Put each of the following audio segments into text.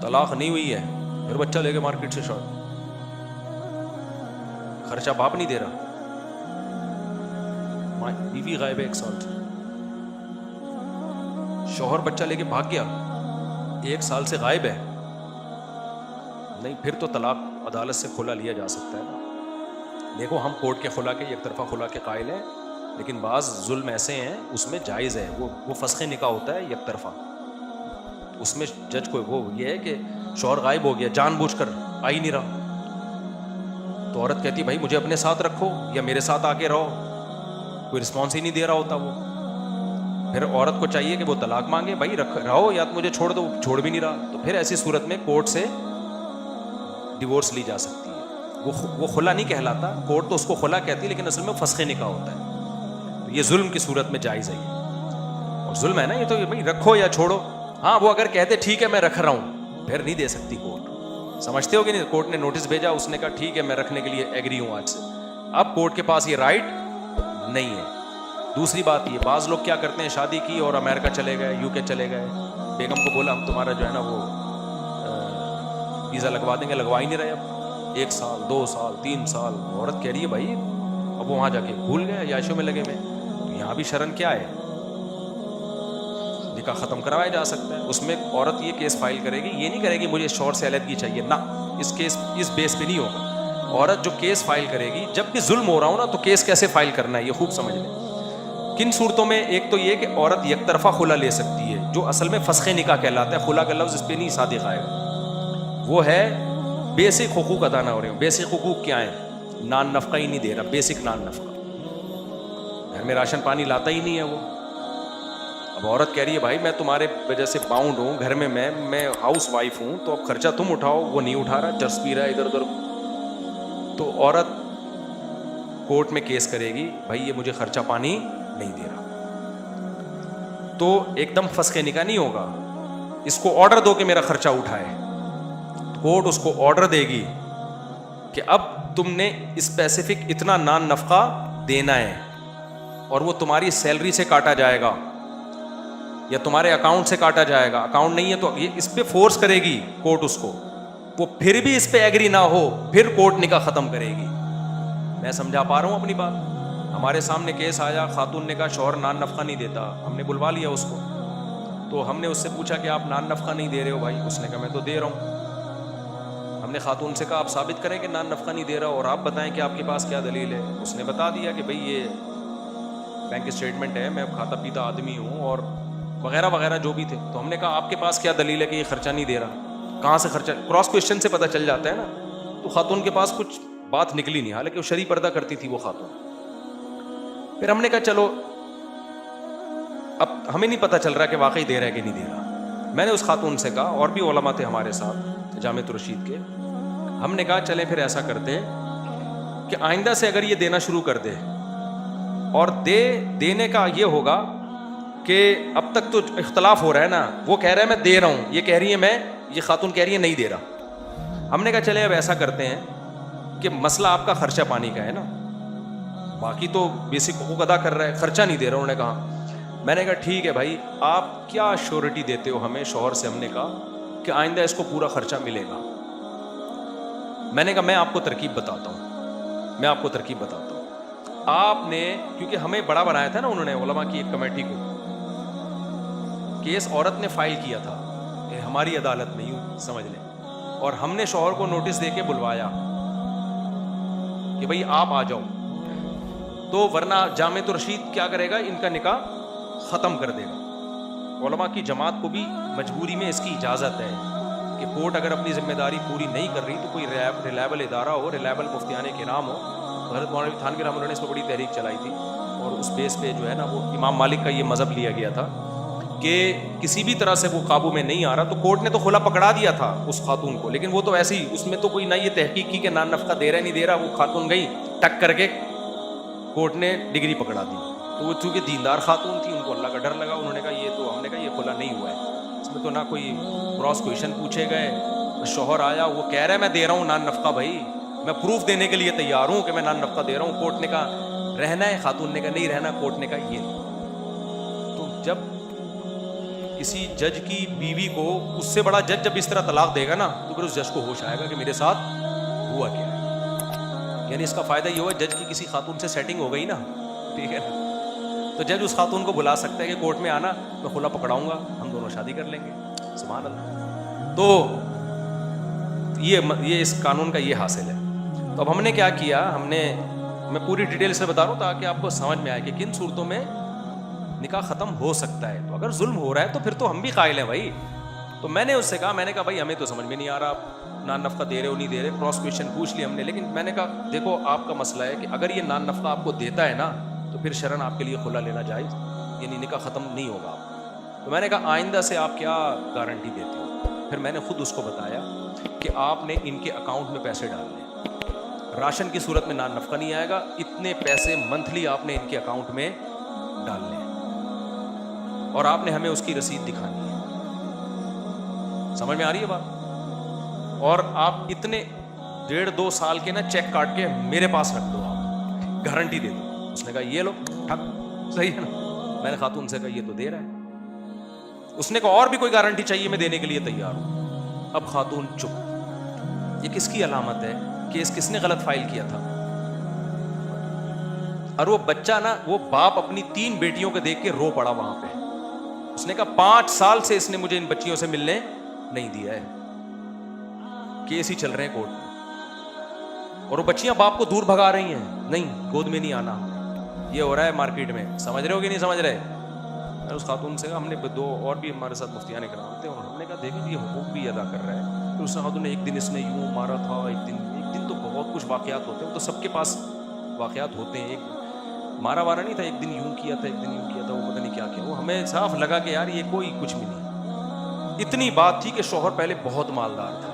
طلاق نہیں ہوئی ہے پھر بچہ لے کے مارکیٹ سے شوہر, خرچہ باپ نہیں دے رہا, بیوی غائب ہے 1 سال سے, شوہر بچہ لے کے بھاگ گیا 1 سال سے غائب ہے, نہیں پھر تو طلاق عدالت سے کھلا لیا جا سکتا ہے. دیکھو ہم کورٹ کے خلا کے یک طرفہ خلا کے قائل ہیں, لیکن بعض ظلم ایسے ہیں اس میں جائز ہے, وہ فسخ نکاح ہوتا ہے یک طرفہ, اس میں جج کو وہ یہ ہے کہ شوہر غائب ہو گیا جان بوجھ کر آ ہی نہیں رہا, تو عورت کہتی بھائی مجھے اپنے ساتھ رکھو یا میرے ساتھ آ کے رہو, کوئی رسپانس ہی نہیں دے رہا ہوتا وہ, پھر عورت کو چاہیے کہ وہ طلاق مانگے, بھائی رہو یا مجھے چھوڑ دو, چھوڑ بھی نہیں رہا, تو پھر ایسی صورت میں کورٹ سے ڈیورس لی جا سکتی ہے. وہ خلا نہیں کہلاتا, کورٹ تو اس کو خلا کہتی ہے لیکن اصل میں فسخ نکاح ہوتا ہے, تو یہ ظلم کی صورت میں جائز ہے, اور ظلم ہے نا یہ تو, بھائی رکھو یا چھوڑو. ہاں وہ اگر کہتے ٹھیک ہے میں رکھ رہا ہوں, پھر نہیں دے سکتی کورٹ, سمجھتے ہو کہ نہیں, کورٹ نے نوٹس بھیجا, اس نے کہا ٹھیک ہے میں رکھنے کے لیے ایگری ہوں آج سے, اب کورٹ کے پاس یہ رائٹ نہیں ہے. دوسری بات یہ, بعض لوگ کیا کرتے ہیں, شادی کی اور امریکہ چلے گئے, یو کے چلے گئے, بیگم کو بولا ہم تمہارا جو ہے نا وہ ویزا لگوا دیں گے, لگوا ہی نہیں رہے, اب 1 سال 2 سال 3 سال, عورت کہہ رہی ہے بھائی اب وہ وہاں جا کے بھول گئے عیاشیوں میں لگے ہوئے, تو یہاں بھی شرن کیا ہے, نکاح ختم کروایا جا سکتا ہے. اس میں عورت یہ کیس فائل کرے گی, یہ نہیں کرے گی مجھے شوہر سے علیحدگی چاہیے, نہ اس بیس پہ نہیں ہوگا. عورت جو کیس فائل کرے گی, جب بھی ظلم ہو رہا ہو نا تو کیس کیسے فائل کرنا ہے یہ خوب سمجھ لیں. کن صورتوں میں, ایک تو یہ کہ عورت یک طرفہ خلا لے سکتی ہے جو اصل میں فسخ نکاح کہلاتا ہے, خلا کا لفظ اس پہ نہیں صادق آئے گا, وہ ہے بیسک حقوق ادا نہ ہو رہے ہوں. بیسک حقوق کیا ہیں, نان نفقہ ہی نہیں دے رہا, بیسک نان نفقہ, گھر میں راشن پانی لاتا ہی نہیں ہے وہ. اب عورت کہہ رہی ہے بھائی میں تمہارے وجہ سے باؤنڈ ہوں, گھر میں میں ہاؤس وائف ہوں, تو اب خرچہ تم اٹھاؤ, وہ نہیں اٹھا رہا, چرس پی رہا ہے ادھر ادھر, تو عورت کورٹ میں کیس کرے گی بھائی یہ مجھے خرچہ پانی نہیں دے رہا, تو ایک دم فسخ نکاح نہیں ہوگا, اس کو آرڈر دو کہ میرا خرچہ اٹھائے, کورٹ اس کو آرڈر دے گی کہ اب تم نے اسپیسیفک اتنا نان نفقہ دینا ہے, اور وہ تمہاری سیلری سے کاٹا جائے گا یا تمہارے اکاؤنٹ سے کاٹا جائے گا, اکاؤنٹ نہیں ہے تو یہ اس پہ فورس کرے گی کورٹ اس کو, وہ پھر بھی اس پہ ایگری نہ ہو پھر کورٹ نکاح ختم کرے گی. میں سمجھا پا رہا ہوں اپنی بات. ہمارے سامنے کیس آیا, خاتون نے کہا شوہر نان نفقہ نہیں دیتا, ہم نے بلوا لیا اس کو, تو ہم نے اس سے پوچھا کہ آپ نان نفقہ نہیں دے رہے ہو بھائی, اس نے کہا میں تو دے رہا ہوں. ہم نے خاتون سے کہا آپ ثابت کریں کہ نان نفقہ نہیں دے رہا, اور آپ بتائیں کہ آپ کے پاس کیا دلیل ہے. اس نے بتا دیا کہ بھائی یہ بینک اسٹیٹمنٹ ہے, میں کھاتا پیتا آدمی ہوں, اور وغیرہ وغیرہ جو بھی تھے. تو ہم نے کہا آپ کے پاس کیا دلیل ہے کہ یہ خرچہ نہیں دے رہا, کہاں سے خرچہ, کراس کوشچن سے پتہ چل جاتا ہے نا. تو خاتون کے پاس کچھ بات نکلی نہیں, حالانکہ وہ شرعی پردہ کرتی تھی وہ خاتون. پھر ہم نے کہا چلو اب ہمیں نہیں پتہ چل رہا کہ واقعی دے رہا ہے کہ نہیں دے رہا. میں نے اس خاتون سے کہا, اور بھی علماء تھے ہمارے ساتھ جامعۃ الرشید کے, ہم نے کہا چلیں پھر ایسا کرتے کہ آئندہ سے اگر یہ دینا شروع کر دے, اور دینے کا یہ ہوگا کہ اب تک تو اختلاف ہو رہا ہے نا, وہ کہہ رہا ہے میں دے رہا ہوں, یہ کہہ رہی ہے یہ خاتون کہہ رہی ہے نہیں دے رہا. ہم نے کہا چلے اب ایسا کرتے ہیں کہ مسئلہ آپ کا خرچہ پانی کا ہے نا, باقی تو بیسک حقوق ادا کر رہا ہے, خرچہ نہیں دے رہا. انہوں نے کہا, میں نے کہا ٹھیک ہے بھائی آپ کیا شیورٹی دیتے ہو ہمیں شوہر سے, ہم نے کہا کہ آئندہ اس کو پورا خرچہ ملے گا. میں نے کہا میں آپ کو ترکیب بتاتا ہوں, آپ نے, کیونکہ ہمیں بڑا بنایا تھا نا انہوں نے, علماء کی ایک کمیٹی کو, کیس عورت نے فائل کیا تھا ہماری عدالت میں, یوں سمجھ لیں, اور ہم نے شوہر کو نوٹس دے کے بلوایا کہ بھئی آپ آ جاؤ, تو ورنہ جامعۃ الرشید کیا کرے گا, ان کا نکاح ختم کر دے گا. علماء کی جماعت کو بھی مجبوری میں اس کی اجازت ہے کہ کورٹ اگر اپنی ذمہ داری پوری نہیں کر رہی تو کوئی ریلائبل ادارہ ہو, ریلائبل مفتیان کرام ہو. حضرت مولانا تھانوی رحمۃ اللہ نے اس پہ بڑی تحریک چلائی تھی, اور اس بیس پہ جو ہے نا وہ امام مالک کا یہ مذہب لیا گیا تھا کہ کسی بھی طرح سے وہ قابو میں نہیں آ رہا, تو کورٹ نے تو خلا پکڑا دیا تھا اس خاتون کو, لیکن وہ تو ایسے ہی, اس میں تو کوئی نہ یہ تحقیق کی کہ نان نفقہ دے رہا ہے نہیں دے رہا, وہ خاتون گئی ٹک کر کے کورٹ نے ڈگری پکڑا دی. تو وہ چونکہ دیندار خاتون تھی, ان کو اللہ کا ڈر لگا, انہوں نے کہا یہ تو, ہم نے کہا یہ کھلا نہیں ہوا ہے, اس میں تو نہ کوئی کراس کویشچن پوچھے گئے. شوہر آیا, وہ کہہ رہا ہے میں دے رہا ہوں نان نفقہ, بھائی میں پروف دینے کے لیے تیار ہوں کہ میں نان نفقہ دے رہا ہوں. کورٹ نے کہا رہنا ہے, خاتون نے کہا نہیں رہنا, کورٹ نے کہا یہ. تو جب کسی جج کی بیوی کو اس سے بڑا جج جب اس طرح طلاق دے گا نا تو پھر اس جج کو ہوش آئے گا کہ میرے ساتھ ہوا کیا ہے. یعنی اس کا فائدہ یہ ہوا جج کی کسی خاتون سے سیٹنگ ہو گئی نا, ٹھیک ہے نا, تو جج اس خاتون کو بلا سکتا ہے کہ کورٹ میں آنا, میں خلا پکڑاؤں گا, ہم دونوں شادی کر لیں گے. سبحان اللہ. تو یہ اس قانون کا یہ حاصل ہے. تو اب ہم نے کیا کیا, میں پوری ڈیٹیل سے بتا رہا ہوں تاکہ آپ کو سمجھ میں آئے کہ کن صورتوں میں نکاح ختم ہو سکتا ہے. تو اگر ظلم ہو رہا ہے تو پھر تو ہم بھی قائل ہیں بھائی. تو میں نے اس سے کہا بھائی ہمیں تو سمجھ میں نہیں آ رہا آپ نان نفقہ دے رہے ہو نہیں دے رہے, کراس کویشچن پوچھ لی ہم نے, لیکن میں نے کہا دیکھو آپ کا مسئلہ ہے کہ اگر یہ نان نفقہ آپ کو دیتا ہے نا تو پھر شرعاً آپ کے لیے خلا لینا جائز, یعنی نکاح ختم نہیں ہوگا. تو میں نے کہا آئندہ سے آپ کیا گارنٹی دیتے ہو. پھر میں نے خود اس کو بتایا کہ آپ نے ان کے اکاؤنٹ میں پیسے ڈالنے, راشن کی صورت میں نان نفقہ نہیں آئے گا, اتنے پیسے منتھلی آپ نے ان کے اکاؤنٹ میں ڈالنے ہیں اور آپ نے ہمیں اس کی رسید دکھانی ہے. سمجھ میں آ رہی ہے بات. اور آپ اتنے 1.5-2 سال کے نا چیک کاٹ کے میرے پاس رکھ دو, آپ گارنٹی دے دو. اس نے کہا یہ لو ٹھک, صحیح ہے نا. میں نے خاتون سے کہا یہ تو دے رہا ہے. اس نے کہا اور بھی کوئی گارنٹی چاہیے, میں دینے کے لیے تیار ہوں. اب خاتون چپ. یہ کس کی علامت ہے؟ کیس کس نے غلط فائل کیا تھا. اور وہ بچہ نا, وہ باپ اپنی 3 بیٹیوں کو دیکھ کے رو پڑا وہاں پہ. اس نے کہا 5 سال سے اس نے مجھے ان بچیوں سے ملنے نہیں دیا ہے, کیس ہی چل رہے ہیں کورٹ میں, اور وہ بچیاں باپ کو دور بھگا رہی ہیں, نہیں گود میں نہیں آنا. یہ ہو رہا ہے مارکیٹ میں, سمجھ رہے ہو کہ نہیں سمجھ رہے. میں اس خاتون سے, ہم نے 2 اور بھی ہمارے ساتھ مفتیان کرام تھے, اور ہم نے کہا دیکھیں یہ حقوق بھی ادا کر رہا ہے. پھر اس خاتون نے ایک دن اس نے یوں مارا تھا, ایک دن تو بہت کچھ واقعات ہوتے ہیں, تو سب کے پاس واقعات ہوتے ہیں. ایک مارا وارا نہیں تھا, ایک دن یوں کیا تھا, ایک دن یوں کیا تھا, وہ پتہ نہیں کیا کیا. وہ ہمیں صاف لگا کہ یار یہ کوئی کچھ بھی نہیں. اتنی بات تھی کہ شوہر پہلے بہت مالدار تھا,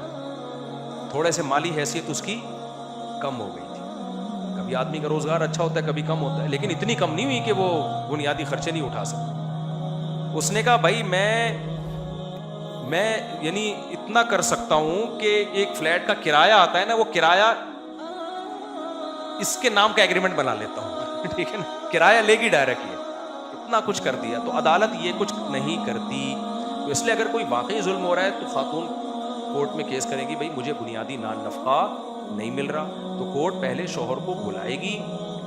تھوڑے سے مالی حیثیت اس کی کم ہو گئی تھی. کبھی آدمی کا روزگار اچھا ہوتا ہے, کبھی کم ہوتا ہے, لیکن اتنی کم نہیں ہوئی کہ وہ بنیادی خرچے نہیں اٹھا سکتا. اس نے کہا بھائی میں یعنی اتنا کر سکتا ہوں کہ ایک فلیٹ کا کرایہ آتا ہے نا, وہ کرایہ اس کے نام کا ایگریمنٹ بنا لیتا ہوں, ٹھیک ہے نا, کرایہ لے گی ڈائریکٹ. اتنا کچھ کر دیا. تو عدالت یہ کچھ نہیں کرتی. تو اس لیے اگر کوئی واقعی ظلم ہو رہا ہے تو خاتون کورٹ میں کیس کرے گی, بھائی مجھے بنیادی نان نفقہ نہیں مل رہا. تو کورٹ پہلے شوہر کو بلائے گی,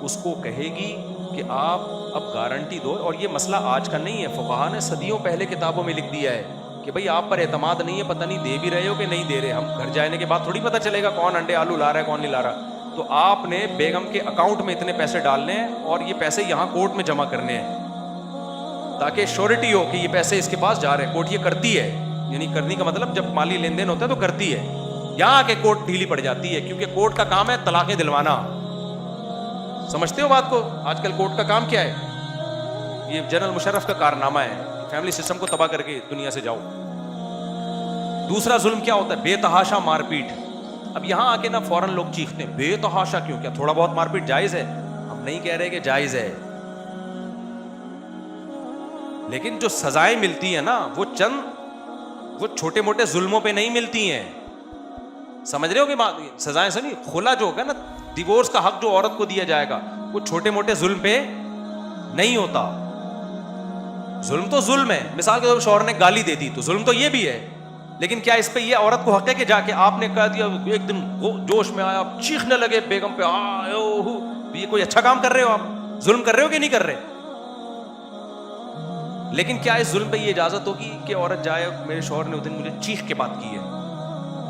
اس کو کہے گی کہ آپ اب گارنٹی دو. اور یہ مسئلہ آج کا نہیں ہے, فقہا نے صدیوں پہلے کتابوں میں لکھ دیا ہے کہ بھائی آپ پر اعتماد نہیں ہے, پتہ نہیں دے بھی رہے ہو کہ نہیں دے رہے. ہم گھر جانے کے بعد تھوڑی پتہ چلے گا کون انڈے آلو لا رہا ہے کون نہیں لا رہا. تو آپ نے بیگم کے اکاؤنٹ میں اتنے پیسے ڈالنے ہیں اور یہ پیسے یہاں کورٹ میں جمع کرنے ہیں تاکہ شیورٹی ہو کہ یہ پیسے اس کے پاس جا رہے ہیں. کورٹ یہ کرتی ہے, یعنی کرنے کا مطلب جب مالی لین دین ہوتا ہے تو کرتی ہے. یہاں آ کے کورٹ ڈھیلی پڑ جاتی ہے, کیونکہ کورٹ کا کام ہے طلاقیں دلوانا. سمجھتے ہو بات کو؟ آج کل کورٹ کا کام کیا ہے؟ یہ جنرل مشرف کا کارنامہ ہے, فیملی سسٹم کو تباہ کر کے دنیا سے جاؤ. دوسرا ظلم کیا ہوتا ہے؟ بے تحاشا مار پیٹ. اب یہاں آ کے نا فوراً لوگ چیختے ہیں بے تحاشا کیوں, کیا تھوڑا بہت مار پیٹ جائز ہے؟ ہم نہیں کہہ رہے کہ جائز ہے, لیکن جو سزائیں ملتی ہیں نا وہ چھوٹے موٹے ظلموں پہ نہیں ملتی ہیں. سمجھ رہے ہو کہ سزائیں سے نہیں, خلا جو ہوگا نا, ڈیورس کا حق جو عورت کو دیا جائے گا, وہ چھوٹے موٹے ظلم پہ نہیں ہوتا. ظلم تو ظلم ہے. مثال کے طور پر شوہر نے گالی دے دی تو ظلم تو یہ بھی ہے, لیکن کیا اس پہ یہ عورت کو حق ہے کہ جا کے آپ نے کہہ دیا, ایک دن جوش میں آیا چیخنے لگے بیگم پہ, یہ کوئی اچھا کام کر رہے ہو آپ؟ ظلم کر رہے ہو کہ نہیں کر رہے؟ لیکن کیا اس ظلم پہ یہ اجازت ہوگی کہ عورت جائے میرے شوہر نے اس دن مجھے چیخ کے بات کی ہے,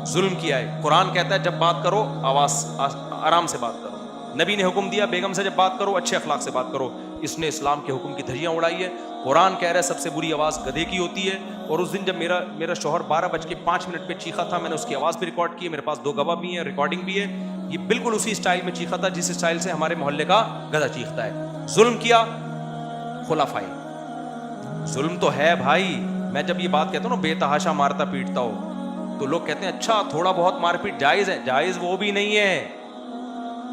ظلم کیا ہے؟ قرآن کہتا ہے جب بات کرو آواز آرام سے بات کرو. نبی نے حکم دیا بیگم سے جب بات کرو اچھے اخلاق سے بات کرو. اس نے اسلام کے حکم کی دھجیاں اڑائی ہے. قرآن کہہ رہا ہے سب سے بری آواز گدھے کی ہوتی ہے. اور اس دن جب میرا شوہر 12:05 پہ چیخا تھا, میں نے اس کی آواز بھی ریکارڈ کی ہے, میرے پاس 2 گواہ بھی ہیں, ریکارڈنگ بھی ہے. یہ بالکل اسی اسٹائل میں چیخا تھا جس اسٹائل سے ہمارے محلے کا گدھا چیختا ہے. ظلم کیا, خلا فائی. ظلم تو ہے بھائی. میں جب یہ بات کہتا ہوں نا بے تحاشا مارتا پیٹتا ہو, تو لوگ کہتے ہیں اچھا تھوڑا بہت مار پیٹ جائز ہے. جائز وہ بھی نہیں ہے,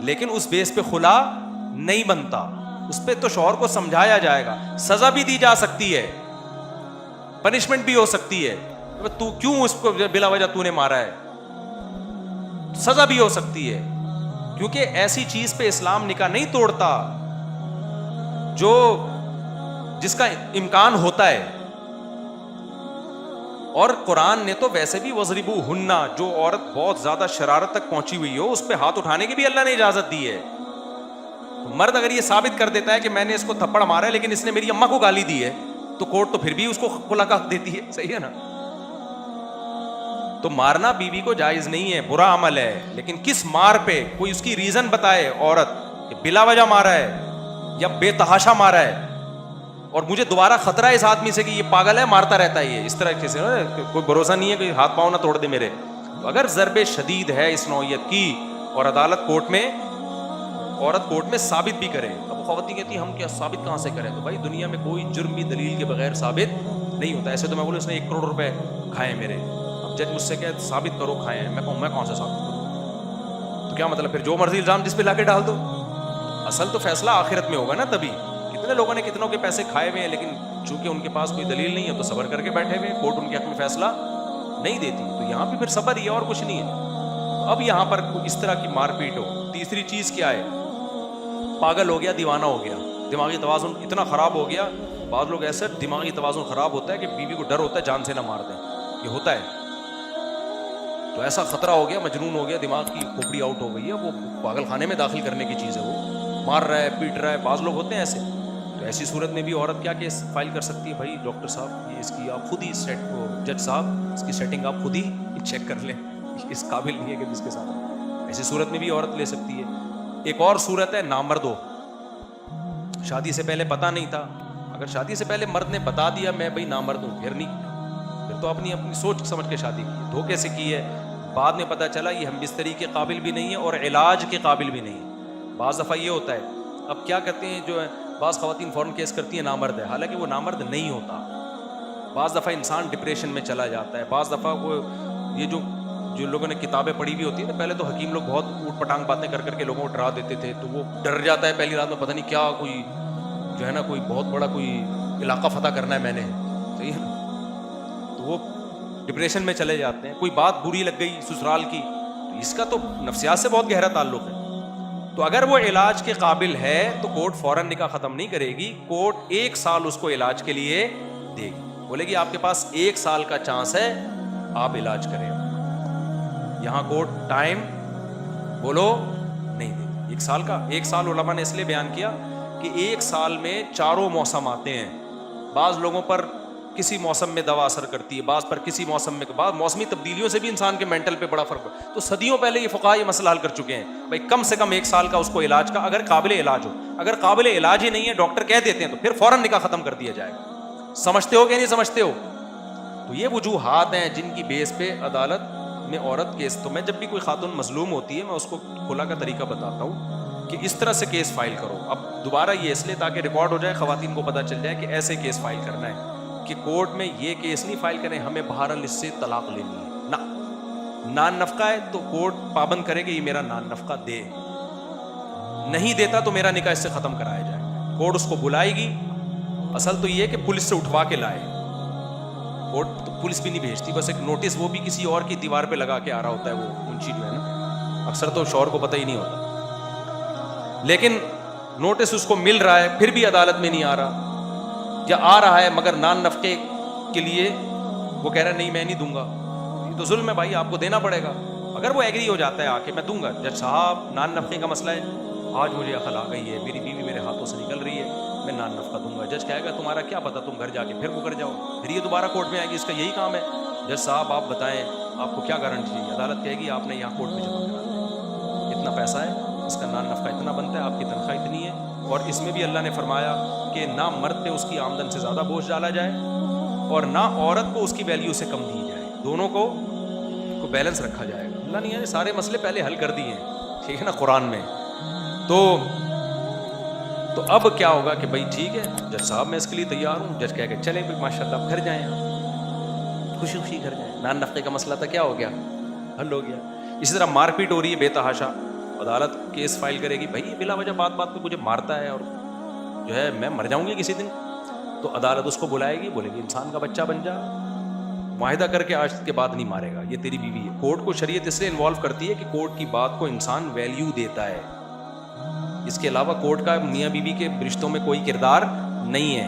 لیکن اس بیس پہ خلا نہیں بنتا. اس پہ تو شوہر کو سمجھایا جائے گا, سزا بھی دی جا سکتی ہے, پنشمنٹ بھی ہو سکتی ہے. تو کیوں اس کو بلا وجہ تو نے مارا ہے, سزا بھی ہو سکتی ہے. کیونکہ ایسی چیز پہ اسلام نکاح نہیں توڑتا جس کا امکان ہوتا ہے. اور قرآن نے تو ویسے بھی وضربو ہننا, جو عورت بہت زیادہ شرارت تک پہنچی ہوئی ہو اس پہ ہاتھ اٹھانے کی بھی اللہ نے اجازت دی ہے. تو مرد اگر یہ ثابت کر دیتا ہے کہ میں نے اس کو تھپڑ مارا ہے لیکن اس نے میری اماں کو گالی دی ہے, تو کورٹ تو پھر بھی اس کو ملاقات دیتی ہے, صحیح ہے نا. تو مارنا بیوی کو جائز نہیں ہے, برا عمل ہے, لیکن کس مار پہ, کوئی اس کی ریزن بتائے عورت کہ بلا وجہ مارا ہے یا بے تحاشا مارا ہے اور مجھے دوبارہ خطرہ ہے اس آدمی سے کہ یہ پاگل ہے, مارتا رہتا ہے یہ اس طرح سے, کوئی بھروسہ نہیں ہے کہ ہاتھ پاؤں نہ توڑ دے میرے. تو اگر ضرب شدید ہے اس نوعیت کی اور عدالت کورٹ میں, عورت کورٹ میں ثابت بھی کرے, اب خواتین کہتی ہیں ہم کیا ثابت کہاں سے کریں, تو بھائی دنیا میں کوئی جرم بھی دلیل کے بغیر ثابت نہیں ہوتا. ایسے تو میں بولوں اس نے 1 کروڑ روپے کھائے میرے, اب جج مجھ سے کہے ثابت کرو کھائے ہیں, میں کہوں میں کون سے ثابت کروں, تو کیا مطلب پھر جو مرضی الزام جس پہ لا کے ڈال دو. اصل تو فیصلہ آخرت میں ہوگا نا. تبھی کتنے لوگوں نے کتنوں کے پیسے کھائے ہوئے ہیں لیکن چونکہ ان کے پاس کوئی دلیل نہیں ہے تو صبر کر کے بیٹھے ہوئے, کورٹ ان کے حق میں فیصلہ نہیں دیتی. تو یہاں پہ پھر صبر ہی ہے اور کچھ نہیں ہے. اب یہاں پر اس طرح کی مار پیٹ ہو. تیسری چیز کیا ہے, پاگل ہو گیا, دیوانہ ہو گیا, دماغی توازن اتنا خراب ہو گیا. بعض لوگ ایسے دماغی توازن خراب ہوتا ہے کہ بیوی کو ڈر ہوتا ہے جان سے نہ مار دیں, یہ ہوتا ہے. تو ایسا خطرہ ہو گیا, مجنون ہو گیا, دماغ کی کھوپڑی آؤٹ ہو گئی ہے, وہ پاگل خانے میں داخل کرنے کی چیز ہے, وہ مار رہا ہے, پیٹ رہا ہے. بعض لوگ ہوتے ہیں ایسے. تو ایسی صورت میں بھی عورت کیا کیس فائل کر سکتی ہے, بھائی ڈاکٹر صاحب یہ اس کی آپ خود ہی سیٹ کو, جج صاحب اس کی سیٹنگ آپ خود ہی چیک کر لیں, اس قابل نہیں ہے کہ جس کے ساتھ. ایسی صورت میں بھی عورت لے سکتی ہے. ایک اور صورت ہے نامرد ہو, شادی سے پہلے پتہ نہیں تھا. اگر شادی سے پہلے مرد نے بتا دیا میں بھائی نامرد ہوں, پھر نہیں, پھر تو اپنی سوچ سمجھ کے شادی کی, دھوکے سے کی ہے, بعد میں پتہ چلا یہ ہم بستری کے قابل بھی نہیں ہے اور علاج کے قابل بھی نہیں ہے. بعض دفعہ یہ ہوتا ہے, اب کیا کرتے ہیں جو ہے بعض خواتین فوراً کیس کرتی ہیں نامرد ہے, حالانکہ وہ نامرد نہیں ہوتا. بعض دفعہ انسان ڈپریشن میں چلا جاتا ہے, بعض دفعہ وہ یہ جو لوگوں نے کتابیں پڑھی ہوئی ہوتی ہیں نا, پہلے تو حکیم لوگ بہت اوٹ پٹانگ باتیں کر کر کے لوگوں کو ڈرا دیتے تھے, تو وہ ڈر جاتا ہے پہلی رات میں, پتہ نہیں کیا کوئی جو ہے نا کوئی بہت بڑا کوئی علاقہ فتح کرنا ہے میں نے, صحیح ہے نا, تو وہ ڈپریشن میں چلے جاتے ہیں. کوئی بات بری لگ گئی سسرال کی, تو اس کا تو نفسیات سے بہت گہرا تعلق ہے. تو اگر وہ علاج کے قابل ہے تو کورٹ فوراً نکاح ختم نہیں کرے گی, کورٹ 1 سال اس کو علاج کے لیے دے گی, بولے گی آپ کے پاس 1 سال کا چانس ہے, آپ علاج کریں. یہاں کورٹ ٹائم بولو نہیں دے 1 سال کا. 1 سال علماء نے اس لیے بیان کیا کہ 1 سال میں 4 موسم آتے ہیں. بعض لوگوں پر کسی موسم میں دوا اثر کرتی ہے, بعض پر کسی موسم میں, بعض موسمی تبدیلیوں سے بھی انسان کے مینٹل پہ بڑا فرق پڑتا ہے. تو صدیوں پہلے یہ فقہاء یہ مسئلہ حل کر چکے ہیں, بھائی کم سے کم 1 سال کا اس کو علاج کا, اگر قابل علاج ہو. اگر قابل علاج ہی نہیں ہے, ڈاکٹر کہہ دیتے ہیں, تو پھر فوراً نکاح ختم کر دیا جائے گا. سمجھتے ہو کہ نہیں سمجھتے ہو؟ تو یہ وجوہات ہیں جن کی بیس پہ عدالت میں عورت کیس, تو میں جب بھی کوئی خاتون مظلوم ہوتی ہے میں اس کو کھلا کا طریقہ بتاتا ہوں کہ اس طرح سے کیس فائل کرو. اب دوبارہ یہ اس لیے تاکہ ریکارڈ ہو جائے, خواتین کو پتہ چل جائے کہ ایسے کیس فائل کرنا ہے, کہ کورٹ میں یہ کیس نہیں فائل کریں ہمیں بہرحال اس سے طلاق لینی ہے, نہ نان نفقہ ہے تو کورٹ پابند کرے کہ یہ میرا نان نفقہ دے, نہیں دیتا تو میرا نکاح اس سے ختم کرایا جائے. کورٹ اس کو بلائے گی. اصل تو یہ کہ پولیس سے اٹھوا کے لائے, کورٹ تو پولیس بھی نہیں بھیجتی, بس ایک نوٹس وہ بھی کسی اور کی دیوار پہ لگا کے آ رہا ہوتا ہے, وہ منشی جو ہے نا, اکثر تو شوہر کو پتہ ہی نہیں ہوتا, لیکن نوٹس اس کو مل رہا ہے پھر بھی عدالت میں نہیں آ رہا, یا آ رہا ہے مگر نان نفقے کے لیے وہ کہہ رہا ہے نہیں میں نہیں دوں گا. یہ تو ظلم ہے بھائی, آپ کو دینا پڑے گا. اگر وہ ایگری ہو جاتا ہے آ کے میں دوں گا, جج صاحب نان نفقے کا مسئلہ ہے, آج مجھے عقل آ گئی ہے, میری بیوی میرے ہاتھوں سے نکل رہی ہے, میں نان نفقہ دوں گا. جج کہے گا تمہارا کیا پتا, تم گھر جا کے پھر مکر جاؤ, پھر یہ دوبارہ کورٹ میں آئے گی, اس کا یہی کام ہے. جج صاحب آپ بتائیں آپ کو کیا گارنٹی چاہیے. عدالت کہے گی آپ نے یہاں کورٹ میں جمع کرا دیا, اتنا پیسہ ہے, اس کا نان نفقہ اتنا بنتا ہے, آپ کی تنخواہ اتنی ہے. اور اس میں بھی اللہ نے فرمایا کہ نہ مرد پہ اس کی آمدن سے زیادہ بوجھ ڈالا جائے اور نہ عورت کو اس کی ویلیو سے کم دی جائے, دونوں کو بیلنس رکھا جائے گا. اللہ نے سارے مسئلے پہلے حل کر دیے ہیں, ٹھیک ہے نا, قرآن میں. تو اب کیا ہوگا کہ بھائی ٹھیک ہے جج صاحب میں اس کے لیے تیار ہوں. جج کہہ کہ چلیں بھائی ماشاء اللہ آپ گھر جائیں, آپ خوشی خوشی گھر جائیں. نان نفقے کا مسئلہ تھا, کیا ہو گیا, حل ہو گیا. اسی طرح مار پیٹ ہو رہی ہے بے تحاشا, عدالت کیس فائل کرے گی, بھائی بلا وجہ بات بات پہ مجھے مارتا ہے اور جو ہے میں مر جاؤں گی کسی دن, تو عدالت اس کو بلائے گی, بولے گی انسان کا بچہ بن جا, معاہدہ کر کے آج کے بعد نہیں مارے گا, یہ تیری بیوی ہے. کورٹ کو شریعت اس لیے انوالو کرتی ہے کہ کورٹ کی بات کو انسان ویلیو دیتا ہے, اس کے علاوہ کورٹ کا میاں بیوی کے رشتوں میں کوئی کردار نہیں ہے.